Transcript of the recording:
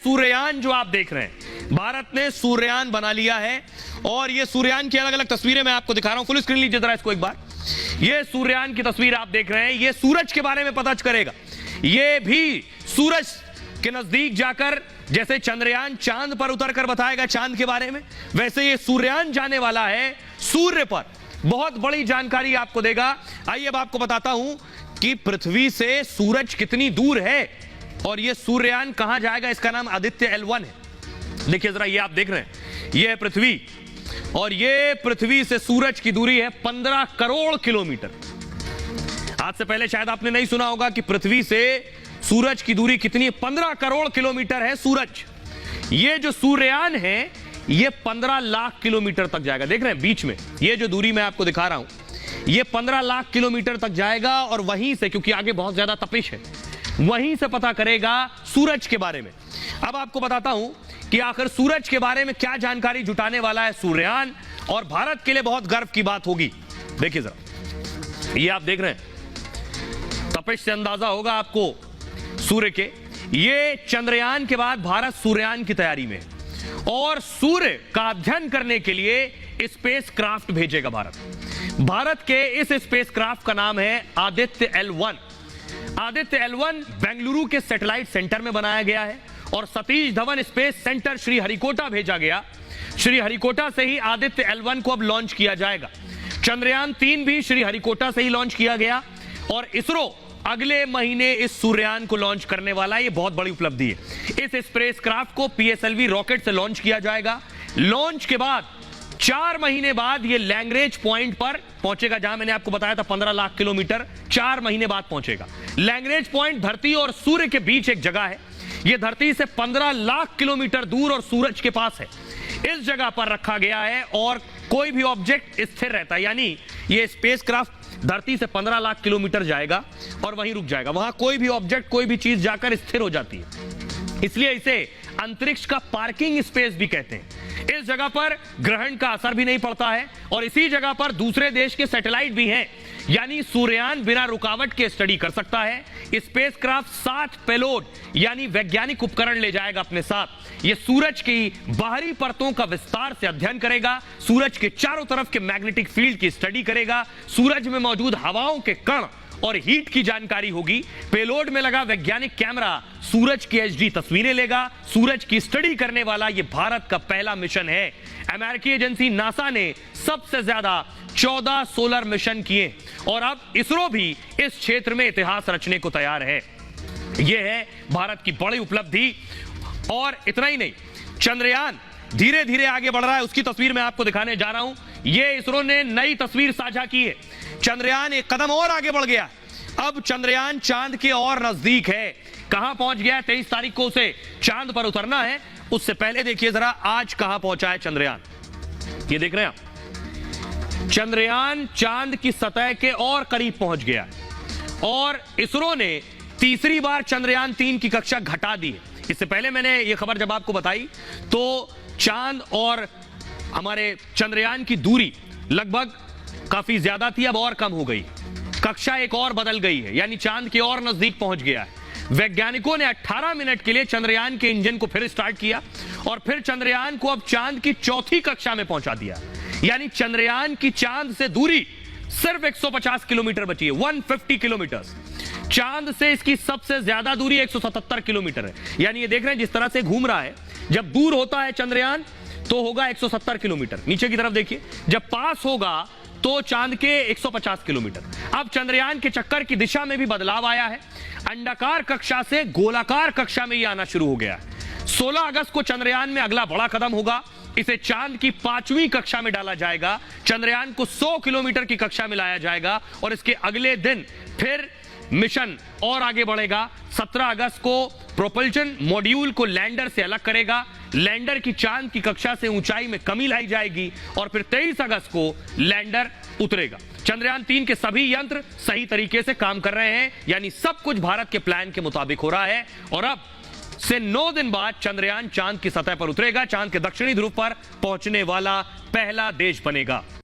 सूर्ययान जो आप देख रहे हैं, भारत ने सूर्ययान बना लिया है और ये सूर्ययान की अलग अलग तस्वीरें मैं आपको दिखा रहा हूं। फुल स्क्रीन लीजिए जरा इसको एक बार। ये सूर्ययान की तस्वीर आप देख रहे हैं, ये सूरज के बारे में पता करेगा। ये भी सूरज के नजदीक जाकर, जैसे चंद्रयान चांद पर उतरकर बताएगा चांद के बारे में, वैसे ये सूर्ययान जाने वाला है सूर्य पर, बहुत बड़ी जानकारी आपको देगा। आइए अब आपको बताता हूं कि पृथ्वी से सूरज कितनी दूर है और ये सूर्ययान कहां जाएगा। इसका नाम आदित्य L1 है। देखिए जरा, ये आप देख रहे हैं, ये है पृथ्वी और ये पृथ्वी से सूरज की दूरी है 15 करोड़ किलोमीटर। आज से पहले शायद आपने नहीं सुना होगा कि पृथ्वी से सूरज की दूरी कितनी है। 15 करोड़ किलोमीटर है सूरज। ये जो सूर्ययान है ये 15 लाख किलोमीटर तक जाएगा। देख रहे हैं बीच में ये जो दूरी मैं आपको दिखा रहा हूं, ये 15 लाख किलोमीटर तक जाएगा और वहीं से, क्योंकि आगे बहुत ज्यादा तपिश है, वहीं से पता करेगा सूरज के बारे में। अब आपको बताता हूं कि आखिर सूरज के बारे में क्या जानकारी जुटाने वाला है सूर्ययान, और भारत के लिए बहुत गर्व की बात होगी। देखिए जरा, ये आप देख रहे हैं, तपिश से अंदाजा होगा आपको सूर्य के। ये चंद्रयान के बाद भारत सूर्ययान की तैयारी में है और सूर्य का अध्ययन करने के लिए स्पेस क्राफ्ट भेजेगा भारत के इस स्पेस क्राफ्ट का नाम है आदित्य L1। आदित्य L1 बेंगलुरु के सैटेलाइट सेंटर में बनाया गया है और सतीश धवन स्पेस सेंटर श्रीहरिकोटा भेजा गया। श्रीहरिकोटा से ही आदित्य L1 को अब लॉन्च किया जाएगा। चंद्रयान 3 भी श्रीहरिकोटा से ही लॉन्च किया गया और इसरो अगले महीने इस सूर्ययान को लॉन्च करने वाला है। ये बहुत बड़ी उपलब्धि है। इस स्पेस क्राफ्ट को PSLV रॉकेट से लॉन्च किया जाएगा। लॉन्च के बाद 4 महीने बाद ये लैंग्रेज पॉइंट पर पहुंचेगा, जहां मैंने आपको बताया था 15 लाख किलोमीटर 4 महीने बाद पहुंचेगा। लैंग्रेज पॉइंट धरती और सूर्य के बीच एक जगह है। यह धरती से 15 लाख किलोमीटर दूर और सूरज के पास है। इस जगह पर रखा गया है और कोई भी ऑब्जेक्ट स्थिर रहता है, यानी यह स्पेसक्राफ्ट धरती से 15 लाख किलोमीटर जाएगा और वहीं रुक जाएगा। वहां कोई भी ऑब्जेक्ट, कोई भी चीज जाकर स्थिर हो जाती है, इसलिए इसे अंतरिक्ष का पार्किंग स्पेस भी कहते हैं। इस जगह पर ग्रहण का असर भी नहीं पड़ता है और इसी जगह पर दूसरे देश के सैटेलाइट भी हैं, यानी सूर्ययान बिना रुकावट के स्टडी कर सकता है। स्पेसक्राफ्ट 7 पेलोड यानी वैज्ञानिक उपकरण ले जाएगा अपने साथ। यह सूरज की बाहरी परतों का विस्तार से अध्ययन करेगा, सूरज के चारों तरफ के मैग्नेटिक फील्ड की स्टडी करेगा, सूरज में मौजूद हवाओं के कण और हीट की जानकारी होगी। पेलोड में लगा वैज्ञानिक कैमरा सूरज की HD तस्वीरें लेगा। सूरज की स्टडी करने वाला यह भारत का पहला मिशन है। अमेरिकी एजेंसी नासा ने सबसे ज्यादा 14 सोलर मिशन किए और अब इसरो भी इस क्षेत्र में इतिहास रचने को तैयार है। यह है भारत की बड़ी उपलब्धि। और इतना ही नहीं, चंद्रयान धीरे धीरे आगे बढ़ रहा है, उसकी तस्वीर मैं आपको दिखाने जा रहा हूं। यह इसरो ने नई तस्वीर साझा की है। चंद्रयान एक कदम और आगे बढ़ गया। अब चंद्रयान चांद के और नजदीक है। कहां पहुंच गया है? 23 तारीख को उसे चांद पर उतरना है। उससे पहले देखिए जरा आज कहां पहुंचा है चंद्रयान। ये देख रहे हैं आप, चंद्रयान चांद की सतह के और करीब पहुंच गया और इसरो ने तीसरी बार चंद्रयान 3 की कक्षा घटा दी है। इससे पहले मैंने ये खबर जब आपको बताई तो चांद और हमारे चंद्रयान की दूरी लगभग काफी ज्यादा थी, अब और कम हो गई। कक्षा एक और बदल गई है, यानी चांद के और नजदीक पहुंच गया है। वैज्ञानिकों ने 18 मिनट के लिए चंद्रयान के इंजन को फिर स्टार्ट किया और फिर चंद्रयान को अब चांद की चौथी कक्षा में पहुंचा दिया, यानी चंद्रयान की चांद से दूरी सिर्फ 150 किलोमीटर बची है, 150 किलोमीटर। चांद से इसकी सबसे ज्यादा दूरी 177 किलोमीटर है। यानी ये देख रहे हैं जिस तरह से घूम रहा है, जब दूर होता है चंद्रयान तो होगा 170 किलोमीटर, नीचे की तरफ देखिए, जब पास होगा तो चांद के 150 किलोमीटर। अब चंद्रयान के चक्कर की दिशा में भी बदलाव आया है। अंडाकार कक्षा से गोलाकार कक्षा में यह आना शुरू हो गया है। 16 अगस्त को चंद्रयान में अगला बड़ा कदम होगा। इसे चांद की 5वीं कक्षा में डाला जाएगा। चंद्रयान को 100 किलोमीटर की कक्षा में लाया जाएगा और इसके अगले दिन फिर मिशन और आगे बढ़ेगा। 17 अगस्त को प्रोपल्शन मॉड्यूल को लैंडर से अलग करेगा। लैंडर की चांद की कक्षा से ऊंचाई में कमी लाई जाएगी और फिर 23 अगस्त को लैंडर उतरेगा। चंद्रयान 3 के सभी यंत्र सही तरीके से काम कर रहे हैं, यानी सब कुछ भारत के प्लान के मुताबिक हो रहा है और अब से 9 दिन बाद चंद्रयान चांद की सतह पर उतरेगा। चांद के दक्षिणी ध्रुव पर पहुंचने वाला पहला देश बनेगा।